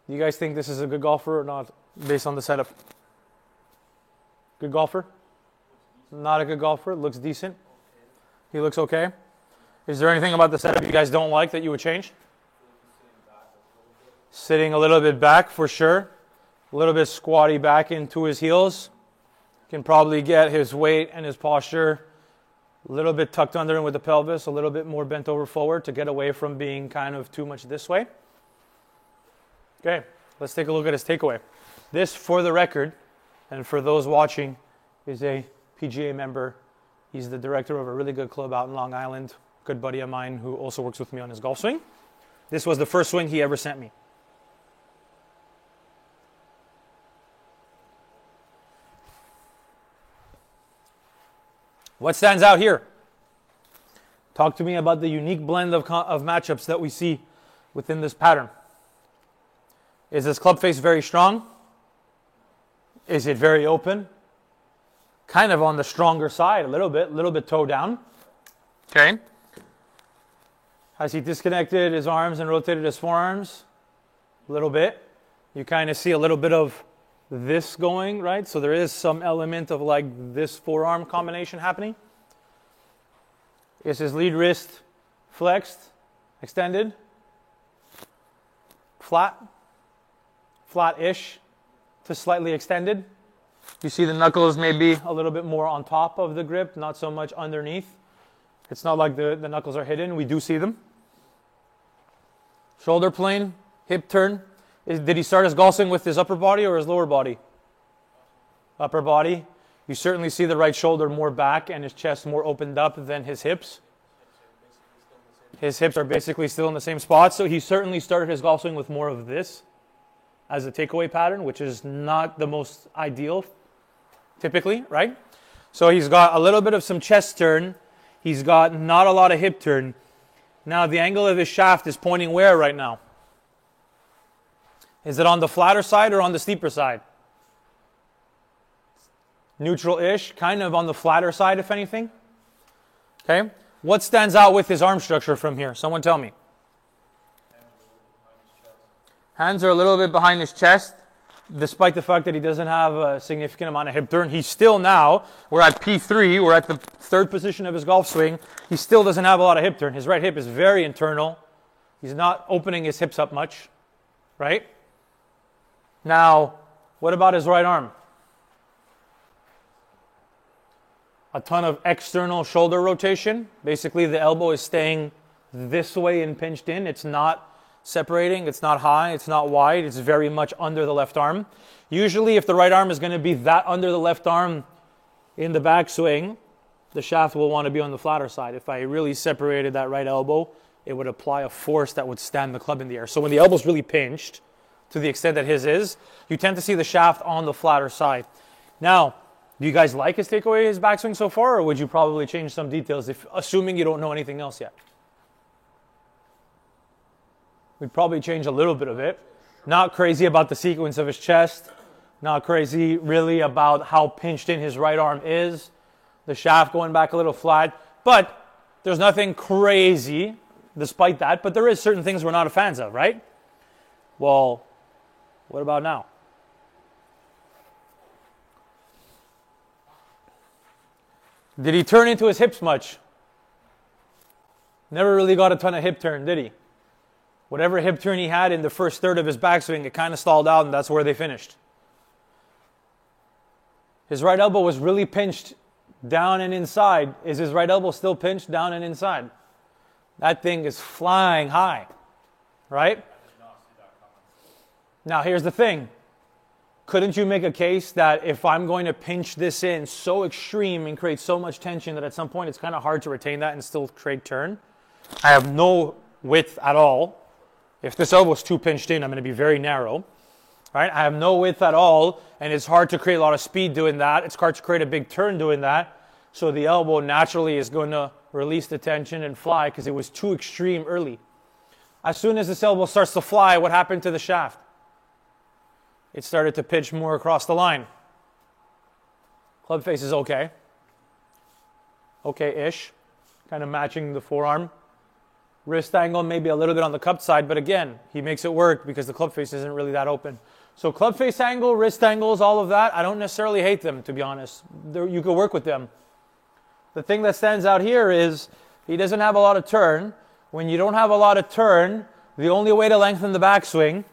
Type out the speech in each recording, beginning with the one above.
Do you guys think this is a good golfer or not, based on the setup? Good golfer? Not a good golfer? Looks decent? He looks okay? Is there anything about the setup you guys don't like that you would change? Sitting a little bit back for sure. A little bit squatty back into his heels. Can probably get his weight and his posture a little bit tucked under him with the pelvis, a little bit more bent over forward to get away from being kind of too much this way. Okay, let's take a look at his takeaway. This, for the record, and for those watching, is a PGA member. He's the director of a really good club out in Long Island. Good buddy of mine who also works with me on his golf swing. This was the first swing he ever sent me. What stands out here? Talk to me about the unique blend of matchups that we see within this pattern. Is this club face very strong? Is it very open? Kind of on the stronger side, a little bit toe down. Okay. Has he disconnected his arms and rotated his forearms? A little bit. You kind of see a little bit of this going, right? So there is some element of like this forearm combination happening. Is his lead wrist flexed, extended, flat-ish to slightly extended? You see the knuckles maybe a little bit more on top of the grip, not so much underneath. It's not like the knuckles are hidden. We do see them. Shoulder plane, hip turn. Did he start his golf swing with his upper body or his lower body? Upper body. You certainly see the right shoulder more back and his chest more opened up than his hips. His hips are basically still in the same spot, so he certainly started his golf swing with more of this as a takeaway pattern, which is not the most ideal typically, right? So he's got a little bit of some chest turn. He's got not a lot of hip turn. Now the angle of his shaft is pointing where right now? Is it on the flatter side or on the steeper side? Neutral-ish, kind of on the flatter side, if anything. Okay. What stands out with his arm structure from here? Someone tell me. Hands are a little bit behind his chest, despite the fact that he doesn't have a significant amount of hip turn. He's still now, we're at P3, we're at the third position of his golf swing. He still doesn't have a lot of hip turn. His right hip is very internal. He's not opening his hips up much, right? Now, what about his right arm? A ton of external shoulder rotation. Basically, the elbow is staying this way and pinched in. It's not separating. It's not high. It's not wide. It's very much under the left arm. Usually, if the right arm is going to be that under the left arm in the backswing, the shaft will want to be on the flatter side. If I really separated that right elbow, it would apply a force that would stand the club in the air. So when the elbow's really pinched, to the extent that his is, you tend to see the shaft on the flatter side. Now, do you guys like his takeaway, his backswing so far, or would you probably change some details, assuming you don't know anything else yet? We'd probably change a little bit of it. Not crazy about the sequence of his chest. Not crazy really about how pinched in his right arm is. The shaft going back a little flat. But there's nothing crazy despite that. But there is certain things we're not fans of, right? Well, what about now? Did he turn into his hips much? Never really got a ton of hip turn, did he? Whatever hip turn he had in the first third of his backswing, it kind of stalled out, and that's where they finished. His right elbow was really pinched down and inside. Is his right elbow still pinched down and inside? That thing is flying high, right? Now, here's the thing. Couldn't you make a case that if I'm going to pinch this in so extreme and create so much tension that at some point it's kind of hard to retain that and still create turn? I have no width at all. If this elbow is too pinched in, I'm going to be very narrow. Right? I have no width at all, and it's hard to create a lot of speed doing that. It's hard to create a big turn doing that. So the elbow naturally is going to release the tension and fly because it was too extreme early. As soon as this elbow starts to fly, what happened to the shaft? It started to pitch more across the line. Club face is okay. Okay-ish. Kind of matching the forearm. Wrist angle maybe a little bit on the cup side, but again, he makes it work because the club face isn't really that open. So club face angle, wrist angles, all of that, I don't necessarily hate them, to be honest. You could work with them. The thing that stands out here is he doesn't have a lot of turn. When you don't have a lot of turn, the only way to lengthen the backswing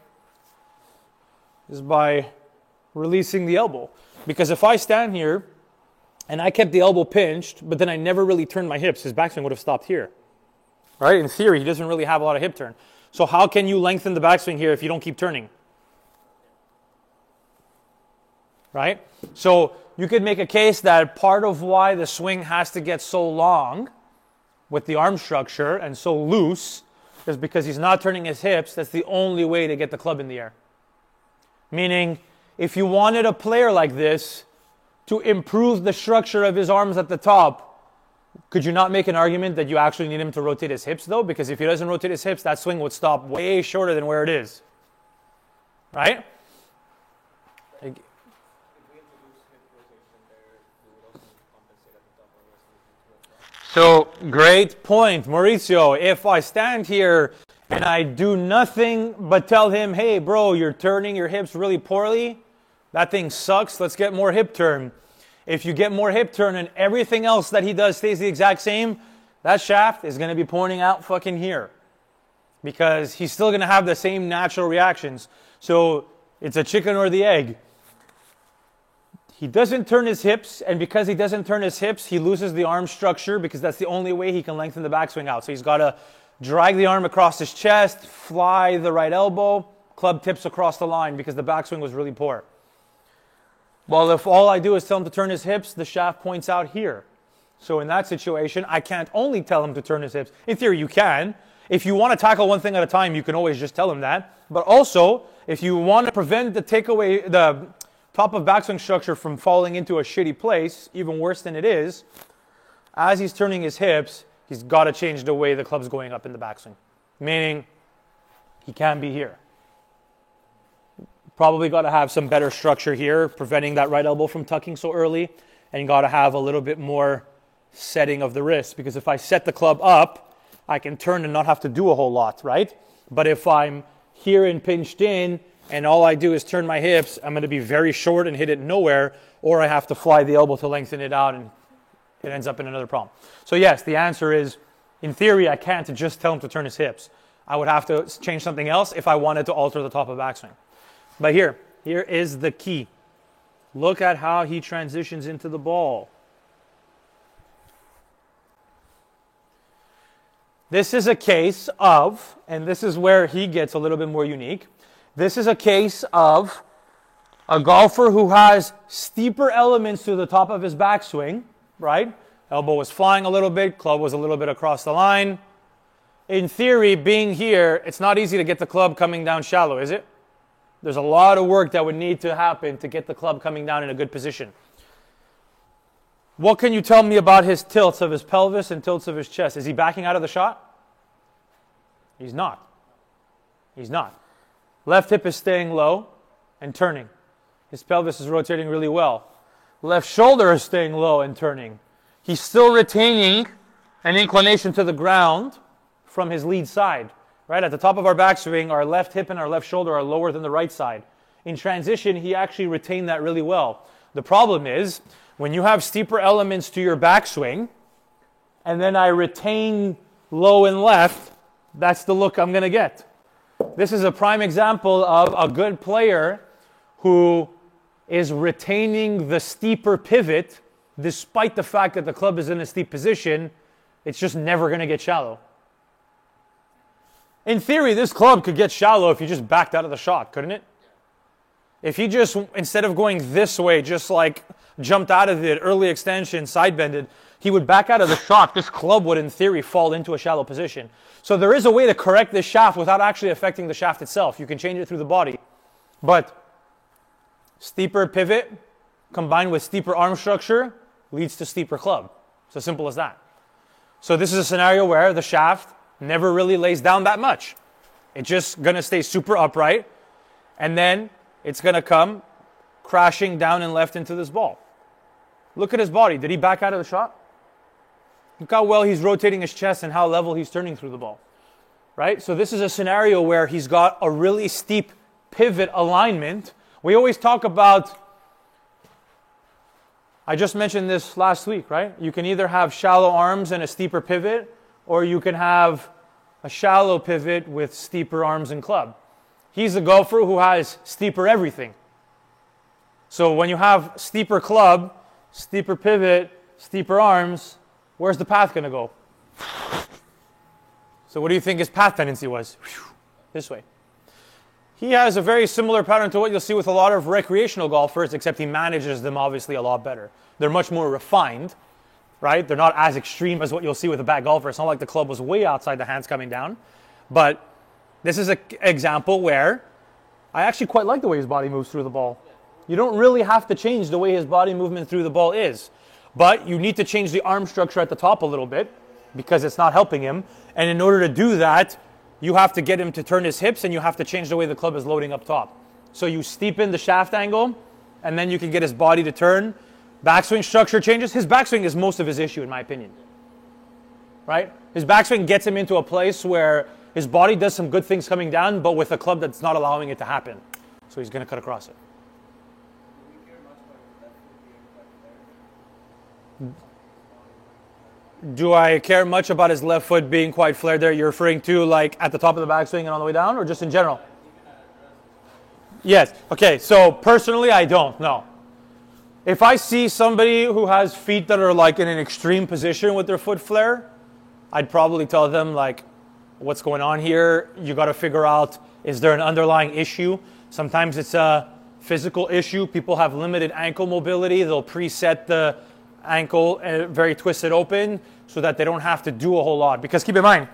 is by releasing the elbow. Because if I stand here and I kept the elbow pinched, but then I never really turned my hips, his backswing would have stopped here. Right? In theory, he doesn't really have a lot of hip turn. So how can you lengthen the backswing here if you don't keep turning? Right? So you could make a case that part of why the swing has to get so long with the arm structure and so loose is because he's not turning his hips. That's the only way to get the club in the air. Meaning, if you wanted a player like this to improve the structure of his arms at the top, could you not make an argument that you actually need him to rotate his hips, though? Because if he doesn't rotate his hips, that swing would stop way shorter than where it is. Right? So, great point, Mauricio. If I stand here and I do nothing but tell him, hey, bro, you're turning your hips really poorly, that thing sucks, let's get more hip turn. If you get more hip turn and everything else that he does stays the exact same, that shaft is going to be pointing out fucking here. Because he's still going to have the same natural reactions. So it's a chicken or the egg. He doesn't turn his hips, and because he doesn't turn his hips, he loses the arm structure because that's the only way he can lengthen the backswing out. So he's got to drag the arm across his chest, fly the right elbow, club tips across the line because the backswing was really poor. Well, if all I do is tell him to turn his hips, the shaft points out here. So in that situation, I can't only tell him to turn his hips. In theory, you can. If you want to tackle one thing at a time, you can always just tell him that. But also, if you want to prevent the top of backswing structure from falling into a shitty place, even worse than it is, as he's turning his hips, he's got to change the way the club's going up in the backswing. Meaning, he can't be here. Probably got to have some better structure here, preventing that right elbow from tucking so early. And you got to have a little bit more setting of the wrist. Because if I set the club up, I can turn and not have to do a whole lot, right? But if I'm here and pinched in, and all I do is turn my hips, I'm going to be very short and hit it nowhere. Or I have to fly the elbow to lengthen it out, and it ends up in another problem. So yes, the answer is, in theory, I can't just tell him to turn his hips. I would have to change something else if I wanted to alter the top of backswing. But here is the key. Look at how he transitions into the ball. This is a case of, and this is where he gets a little bit more unique. This is a case of a golfer who has steeper elements to the top of his backswing, right? Elbow was flying a little bit, club was a little bit across the line. In theory, being here, it's not easy to get the club coming down shallow, is it? There's a lot of work that would need to happen to get the club coming down in a good position. What can you tell me about his tilts of his pelvis and tilts of his chest? Is he backing out of the shot? He's not. He's not. Left hip is staying low and turning. His pelvis is rotating really well. Left shoulder is staying low and turning. He's still retaining an inclination to the ground from his lead side. Right, at the top of our backswing, our left hip and our left shoulder are lower than the right side. In transition, he actually retained that really well. The problem is, when you have steeper elements to your backswing, and then I retain low and left, that's the look I'm going to get. This is a prime example of a good player who is retaining the steeper pivot, despite the fact that the club is in a steep position. It's just never going to get shallow. In theory, this club could get shallow if you just backed out of the shot, couldn't it? If he just, instead of going this way, just like jumped out of it, early extension, side bended, he would back out of the shot. This club would, in theory, fall into a shallow position. So there is a way to correct this shaft without actually affecting the shaft itself. You can change it through the body. But steeper pivot combined with steeper arm structure leads to steeper club. It's as simple as that. So this is a scenario where the shaft never really lays down that much. It's just going to stay super upright, and then it's going to come crashing down and left into this ball. Look at his body. Did he back out of the shot? Look how well he's rotating his chest and how level he's turning through the ball. right? So this is a scenario where he's got a really steep pivot alignment. We always talk about, I just mentioned this last week, right? You can either have shallow arms and a steeper pivot, or you can have a shallow pivot with steeper arms and club. He's a golfer who has steeper everything. So when you have steeper club, steeper pivot, steeper arms, where's the path going to go? So what do you think his path tendency was? This way. He has a very similar pattern to what you'll see with a lot of recreational golfers, except he manages them obviously a lot better. They're much more refined, right? They're not as extreme as what you'll see with a bad golfer. It's not like the club was way outside the hands coming down. But this is an example where I actually quite like the way his body moves through the ball. You don't really have to change the way his body movement through the ball is. But you need to change the arm structure at the top a little bit because it's not helping him. And in order to do that, you have to get him to turn his hips and you have to change the way the club is loading up top. So you steepen the shaft angle and then you can get his body to turn. Backswing structure changes. His backswing is most of his issue in my opinion. Right? His backswing gets him into a place where his body does some good things coming down, but with a club that's not allowing it to happen. So he's going to cut across it. Do I care much about his left foot being quite flared there? You're referring to like at the top of the backswing and on the way down, or just in general? Yes. Okay, so personally I don't, no. If I see somebody who has feet that are like in an extreme position with their foot flare, I'd probably tell them like, what's going on here? You got to figure out, is there an underlying issue? Sometimes it's a physical issue. People have limited ankle mobility. They'll preset the ankle very twisted open so that they don't have to do a whole lot. Because keep in mind,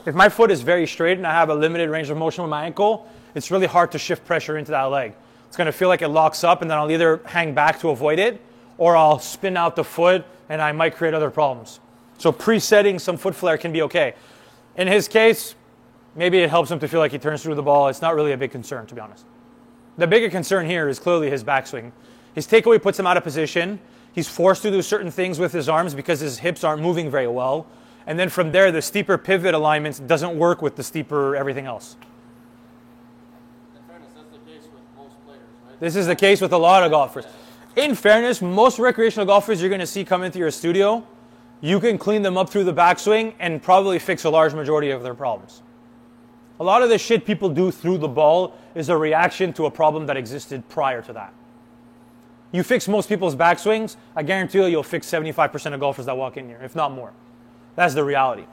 if my foot is very straight and I have a limited range of motion with my ankle, it's really hard to shift pressure into that leg. It's going to feel like it locks up and then I'll either hang back to avoid it or I'll spin out the foot and I might create other problems. So presetting some foot flare can be okay. In his case, maybe it helps him to feel like he turns through the ball. It's not really a big concern, to be honest. The bigger concern here is clearly his backswing. His takeaway puts him out of position. He's forced to do certain things with his arms because his hips aren't moving very well. And then from there, the steeper pivot alignments doesn't work with the steeper everything else. In fairness, that's the case with most players, right? This is the case with a lot of golfers. In fairness, most recreational golfers you're going to see come into your studio, you can clean them up through the backswing and probably fix a large majority of their problems. A lot of the shit people do through the ball is a reaction to a problem that existed prior to that. You fix most people's backswings, I guarantee you'll fix 75% of golfers that walk in here, if not more. That's the reality.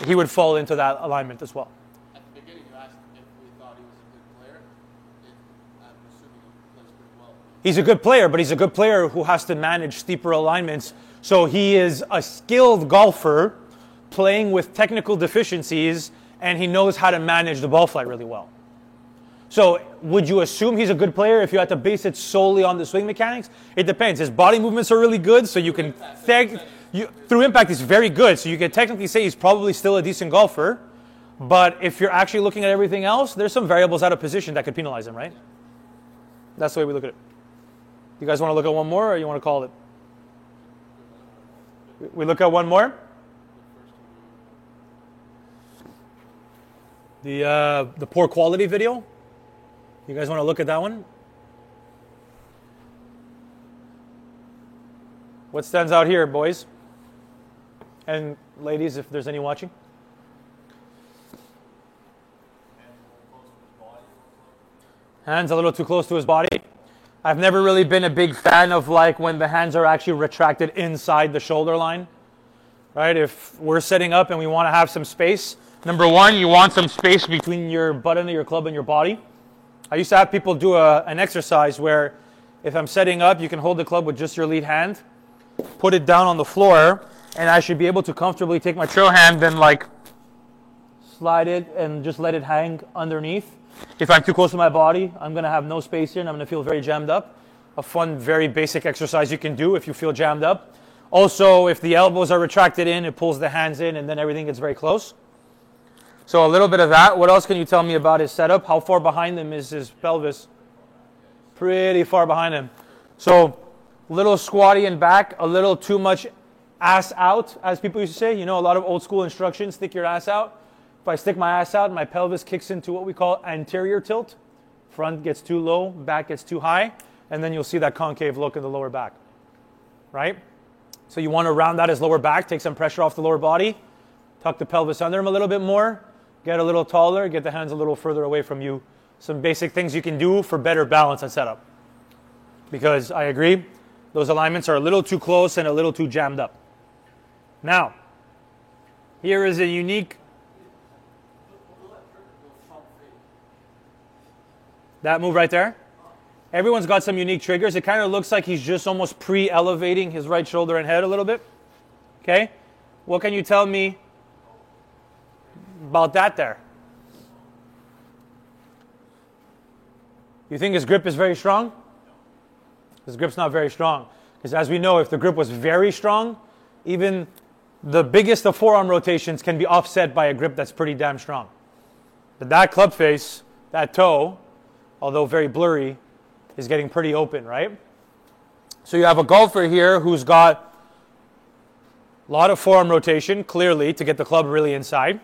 He would fall into that alignment as well. At the beginning, you asked if we thought he was a good player. I'm assuming he plays pretty well. He's a good player, but he's a good player who has to manage steeper alignments. So he is a skilled golfer playing with technical deficiencies, and he knows how to manage the ball flight really well. So would you assume he's a good player if you had to base it solely on the swing mechanics? It depends. His body movements are really good, so you can through impact he's very good, so you can technically say he's probably still a decent golfer. But if you're actually looking at everything else, there's some variables out of position that could penalize him, right? That's the way we look at it. You guys want to look at one more, or you want to call it? We look at one more? The poor quality video? You guys want to look at that one? What stands out here, boys? And ladies, if there's any watching? Hands a little too close to his body. I've never really been a big fan of like when the hands are actually retracted inside the shoulder line. Right? If we're setting up and we want to have some space, number one, you want some space between your butt end of your club and your body. I used to have people do an exercise where if I'm setting up, you can hold the club with just your lead hand, put it down on the floor, and I should be able to comfortably take my trail hand and like slide it and just let it hang underneath. If I'm too close to my body, I'm going to have no space here and I'm going to feel very jammed up. A fun, very basic exercise you can do if you feel jammed up. Also, if the elbows are retracted in, it pulls the hands in and then everything gets very close. So a little bit of that. What else can you tell me about his setup? How far behind him is his pelvis? Pretty far behind him. So a little squatty in back, a little too much ass out, as people used to say. You know, a lot of old school instructions, stick your ass out. If I stick my ass out, my pelvis kicks into what we call anterior tilt. Front gets too low, back gets too high, and then you'll see that concave look in the lower back, right? So you want to round out his lower back, take some pressure off the lower body, tuck the pelvis under him a little bit more, get a little taller, get the hands a little further away from you. Some basic things you can do for better balance and setup. Because I agree, those alignments are a little too close and a little too jammed up. Now, here is a unique... That move right there? Everyone's got some unique triggers. It kind of looks like he's just almost pre-elevating his right shoulder and head a little bit. Okay? What can you tell me about that there? You think his grip is very strong? His grip's not very strong. Because as we know, if the grip was very strong, even the biggest of forearm rotations can be offset by a grip that's pretty damn strong. But that club face, that toe, although very blurry, is getting pretty open, right? So you have a golfer here who's got a lot of forearm rotation, clearly, to get the club really inside.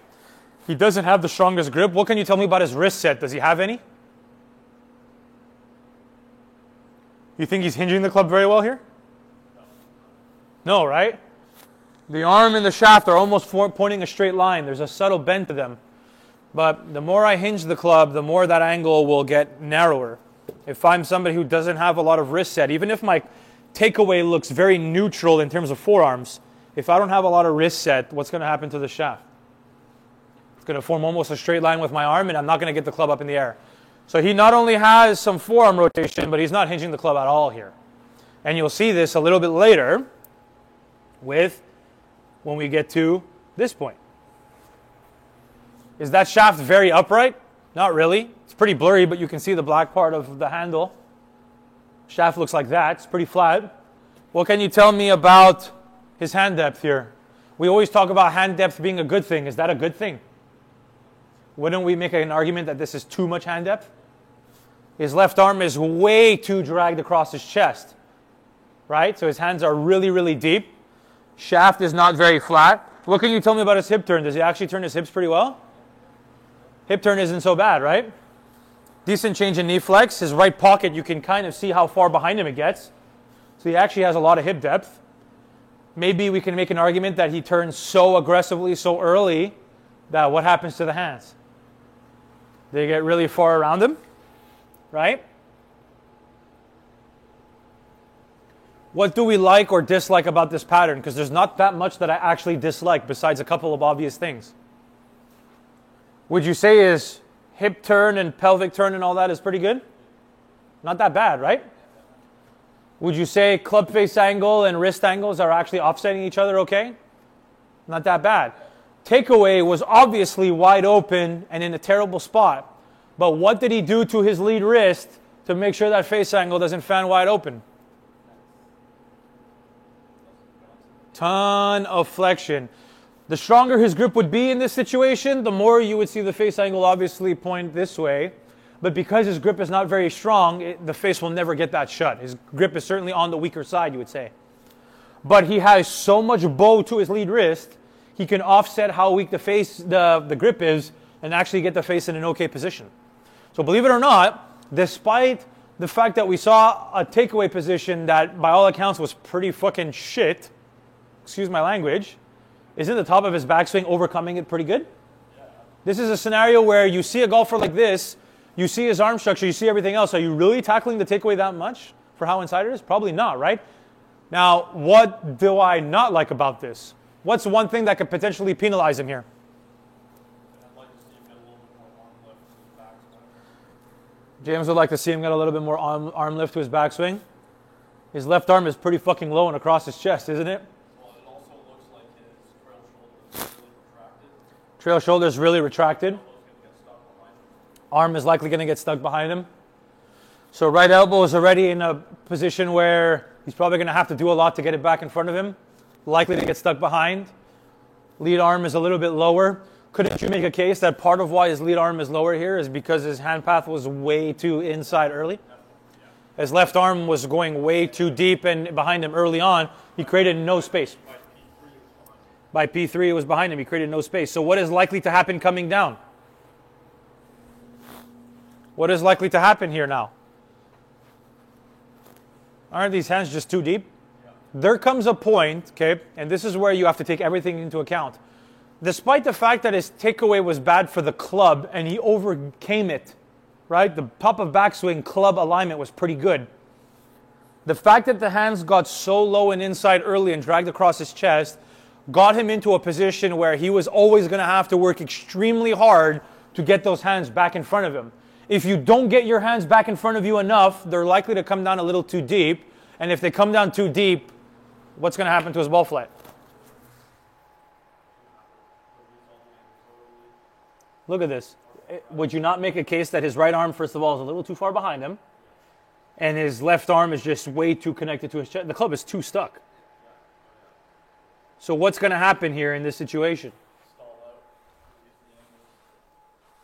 He doesn't have the strongest grip. What can you tell me about his wrist set? Does he have any? You think he's hinging the club very well here? No, right? The arm and the shaft are almost pointing a straight line. There's a subtle bend to them. But the more I hinge the club, the more that angle will get narrower. If I'm somebody who doesn't have a lot of wrist set, even if my takeaway looks very neutral in terms of forearms, if I don't have a lot of wrist set, what's going to happen to the shaft? It's going to form almost a straight line with my arm, and I'm not going to get the club up in the air. So he not only has some forearm rotation, but he's not hinging the club at all here. And you'll see this a little bit later when we get to this point. Is that shaft very upright? Not really. It's pretty blurry, but you can see the black part of the handle. Shaft looks like that. It's pretty flat. What can you tell me about his hand depth here? We always talk about hand depth being a good thing. Is that a good thing? Wouldn't we make an argument that this is too much hand depth? His left arm is way too dragged across his chest, right? So his hands are really, really deep. Shaft is not very flat. What can you tell me about his hip turn? Does he actually turn his hips pretty well? Hip turn isn't so bad, right? Decent change in knee flex. His right pocket, you can kind of see how far behind him it gets. So he actually has a lot of hip depth. Maybe we can make an argument that he turns so aggressively, so early, that what happens to the hands? They get really far around him, right? What do we like or dislike about this pattern? Because there's not that much that I actually dislike besides a couple of obvious things. Would you say his hip turn and pelvic turn and all that is pretty good? Not that bad, right? Would you say club face angle and wrist angles are actually offsetting each other okay? Not that bad. Takeaway was obviously wide open and in a terrible spot. But what did he do to his lead wrist to make sure that face angle doesn't fan wide open? Ton of flexion. The stronger his grip would be in this situation, the more you would see the face angle obviously point this way. But because his grip is not very strong, the face will never get that shut. His grip is certainly on the weaker side, you would say. But he has so much bow to his lead wrist, he can offset how weak the grip is and actually get the face in an okay position. So believe it or not, despite the fact that we saw a takeaway position that by all accounts was pretty fucking shit, excuse my language, isn't the top of his backswing overcoming it pretty good? Yeah. This is a scenario where you see a golfer like this, you see his arm structure, you see everything else. Are you really tackling the takeaway that much for how inside it is? Probably not, right? Now, what do I not like about this? What's one thing that could potentially penalize him here? I'd like to see him get a little bit more arm lift to his backswing. James would like to see him get a little bit more arm lift to his backswing. His left arm is pretty fucking low and across his chest, isn't it? Well, it also looks like his Trail shoulder is really retracted. Elbow's gonna get stuck behind him. Arm is likely going to get stuck behind him. So right elbow is already in a position where he's probably going to have to do a lot to get it back in front of him. Likely to get stuck behind. Lead arm is a little bit lower. Couldn't you make a case that part of why his lead arm is lower here is because his hand path was way too inside early? His left arm was going way too deep and behind him early on. He created no space. By P3, it was behind him. He created no space. So what is likely to happen coming down? What is likely to happen here now? Aren't these hands just too deep? Yeah. There comes a point, okay, and this is where you have to take everything into account. Despite the fact that his takeaway was bad for the club and he overcame it, right? The top of backswing club alignment was pretty good. The fact that the hands got so low and inside early and dragged across his chest got him into a position where he was always going to have to work extremely hard to get those hands back in front of him. If you don't get your hands back in front of you enough, they're likely to come down a little too deep. And if they come down too deep, what's going to happen to his ball flight? Look at this. Would you not make a case that his right arm, first of all, is a little too far behind him, and his left arm is just way too connected to his chest? The club is too stuck. So what's going to happen here in this situation?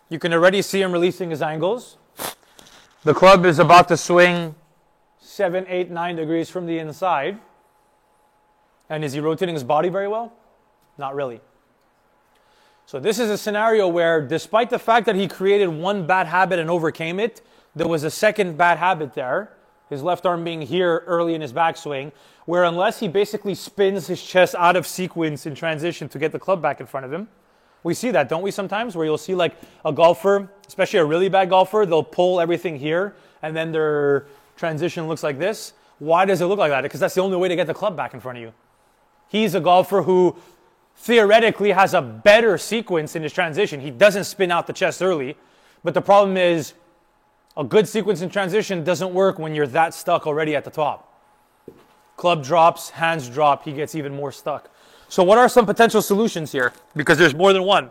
You can already see him releasing his angles. The club is about to swing 7, 8, 9 degrees from the inside. And is he rotating his body very well? Not really. So this is a scenario where, despite the fact that he created one bad habit and overcame it, there was a second bad habit there, his left arm being here early in his backswing, where unless he basically spins his chest out of sequence in transition to get the club back in front of him, we see that, don't we, sometimes, where you'll see like a golfer, especially a really bad golfer, they'll pull everything here, and then their transition looks like this. Why does it look like that? Because that's the only way to get the club back in front of you. He's a golfer who theoretically has a better sequence in his transition. He doesn't spin out the chest early, but the problem is a good sequence in transition doesn't work when you're that stuck already at the top. Club drops, hands drop, he gets even more stuck. So what are some potential solutions here? Because there's more than one.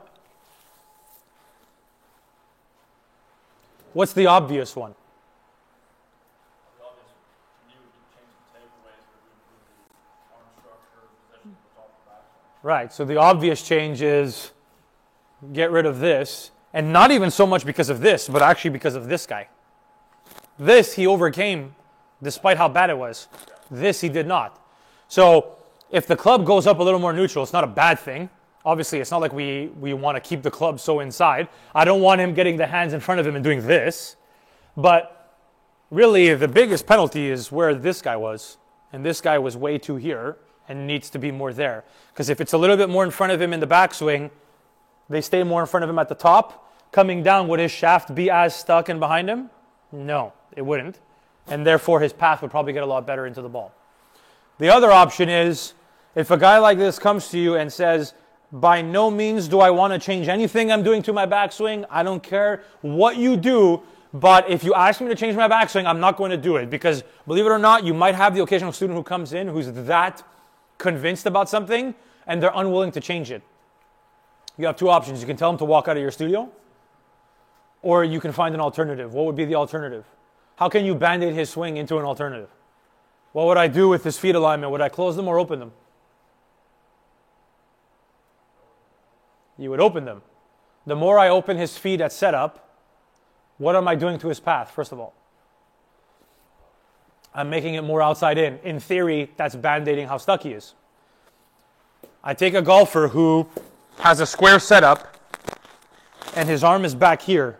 What's the obvious one? Right, so the obvious change is get rid of this, and not even so much because of this, but actually because of this guy. This he overcame despite how bad it was. This he did not. So if the club goes up a little more neutral, it's not a bad thing. Obviously, it's not like we want to keep the club so inside. I don't want him getting the hands in front of him and doing this. But really, the biggest penalty is where this guy was. And this guy was way too here and needs to be more there. Because if it's a little bit more in front of him in the backswing, they stay more in front of him at the top. Coming down, would his shaft be as stuck and behind him? No, it wouldn't. And therefore, his path would probably get a lot better into the ball. The other option is, if a guy like this comes to you and says, by no means do I want to change anything I'm doing to my backswing. I don't care what you do, but if you ask me to change my backswing, I'm not going to do it. Because believe it or not, you might have the occasional student who comes in who's that convinced about something and they're unwilling to change it. You have two options. You can tell them to walk out of your studio, or you can find an alternative. What would be the alternative? How can you band-aid his swing into an alternative? What would I do with his feet alignment? Would I close them or open them? You would open them. The more I open his feet at setup, what am I doing to his path, first of all? I'm making it more outside in. In theory, that's band-aiding how stuck he is. I take a golfer who has a square setup and his arm is back here.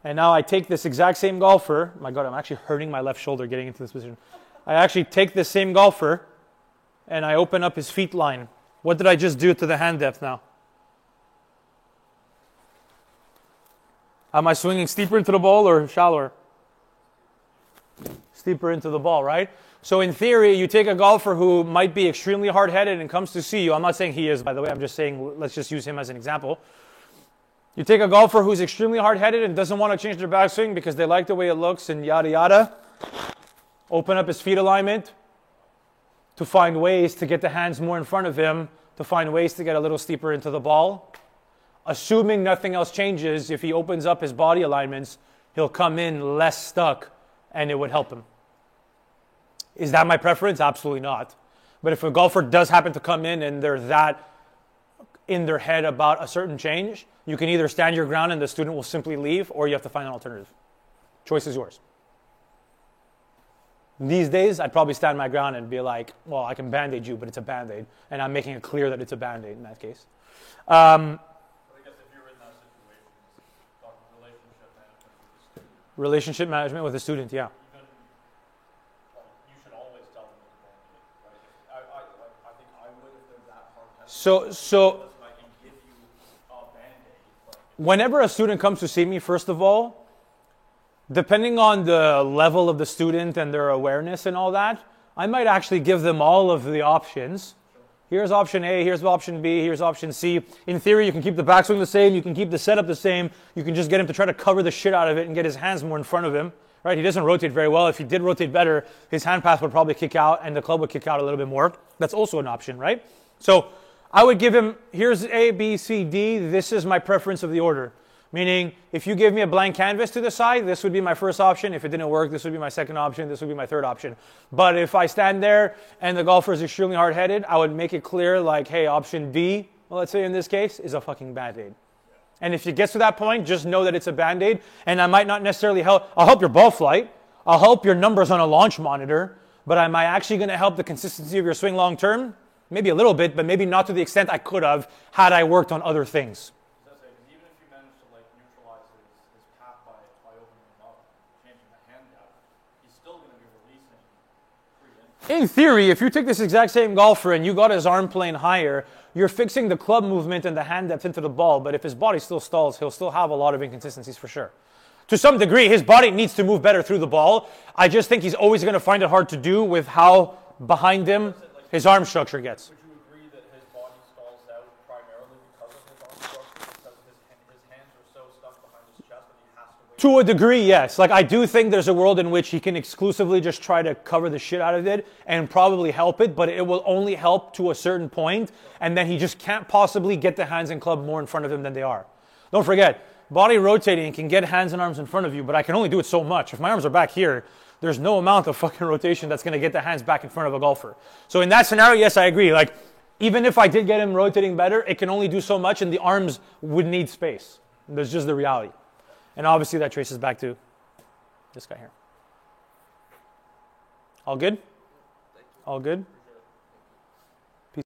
And now I take this exact same golfer. My God, I'm actually hurting my left shoulder getting into this position. I actually take this same golfer and I open up his feet line. What did I just do to the hand depth now? Am I swinging steeper into the ball or shallower? Steeper into the ball, right? So in theory, you take a golfer who might be extremely hard-headed and comes to see you. I'm not saying he is, by the way. I'm just saying, let's just use him as an example. You take a golfer who's extremely hard-headed and doesn't want to change their backswing because they like the way it looks and yada yada. Open up his feet alignment to find ways to get the hands more in front of him, to find ways to get a little steeper into the ball. Assuming nothing else changes, if he opens up his body alignments, he'll come in less stuck and it would help him. Is that my preference? Absolutely not. But if a golfer does happen to come in and they're that in their head about a certain change, you can either stand your ground and the student will simply leave, or you have to find an alternative. Choice is yours. These days, I'd probably stand my ground and be like, well, I can Band-Aid you, but it's a Band-Aid. And I'm making it clear that it's a Band-Aid in that case. But I guess if you're in that situation, talk relationship management with the student. Relationship management with a student, yeah. Even, well, you should always tell them it's a Band-Aid, right? I think I would if they're that hard. So I can give you a Band-Aid. whenever a student comes to see me, first of all, depending on the level of the student and their awareness and all that, I might actually give them all of the options. Here's option A, here's option B, here's option C. In theory, you can keep the backswing the same, you can keep the setup the same, you can just get him to try to cover the shit out of it and get his hands more in front of him. Right? He doesn't rotate very well. If he did rotate better, his hand path would probably kick out and the club would kick out a little bit more. That's also an option, right? So I would give him, here's A, B, C, D. This is my preference of the order. Meaning, if you give me a blank canvas to the side, this would be my first option. If it didn't work, this would be my second option. This would be my third option. But if I stand there and the golfer is extremely hard-headed, I would make it clear like, hey, option D, well, let's say in this case, is a fucking Band-Aid. And if it gets to that point, just know that it's a Band-Aid. And I might not necessarily help. I'll help your ball flight. I'll help your numbers on a launch monitor. But am I actually going to help the consistency of your swing long-term? Maybe a little bit, but maybe not to the extent I could have had I worked on other things. In theory, if you take this exact same golfer and you got his arm plane higher, you're fixing the club movement and the hand depth into the ball, but if his body still stalls, he'll still have a lot of inconsistencies for sure. To some degree, his body needs to move better through the ball. I just think he's always going to find it hard to do with how behind him his arm structure gets. Would you agree that his body stalls out primarily because of his arm structure, because his hands are so stuck behind his chest that he has to wait? To a degree, yes. Like, I do think there's a world in which he can exclusively just try to cover the shit out of it and probably help it, but it will only help to a certain point, and then he just can't possibly get the hands and club more in front of him than they are. Don't forget, body rotating can get hands and arms in front of you, but I can only do it so much. If my arms are back here, there's no amount of fucking rotation that's going to get the hands back in front of a golfer. So in that scenario, yes, I agree. Like, even if I did get him rotating better, it can only do so much, and the arms would need space. That's just the reality. And obviously that traces back to this guy here. All good? All good?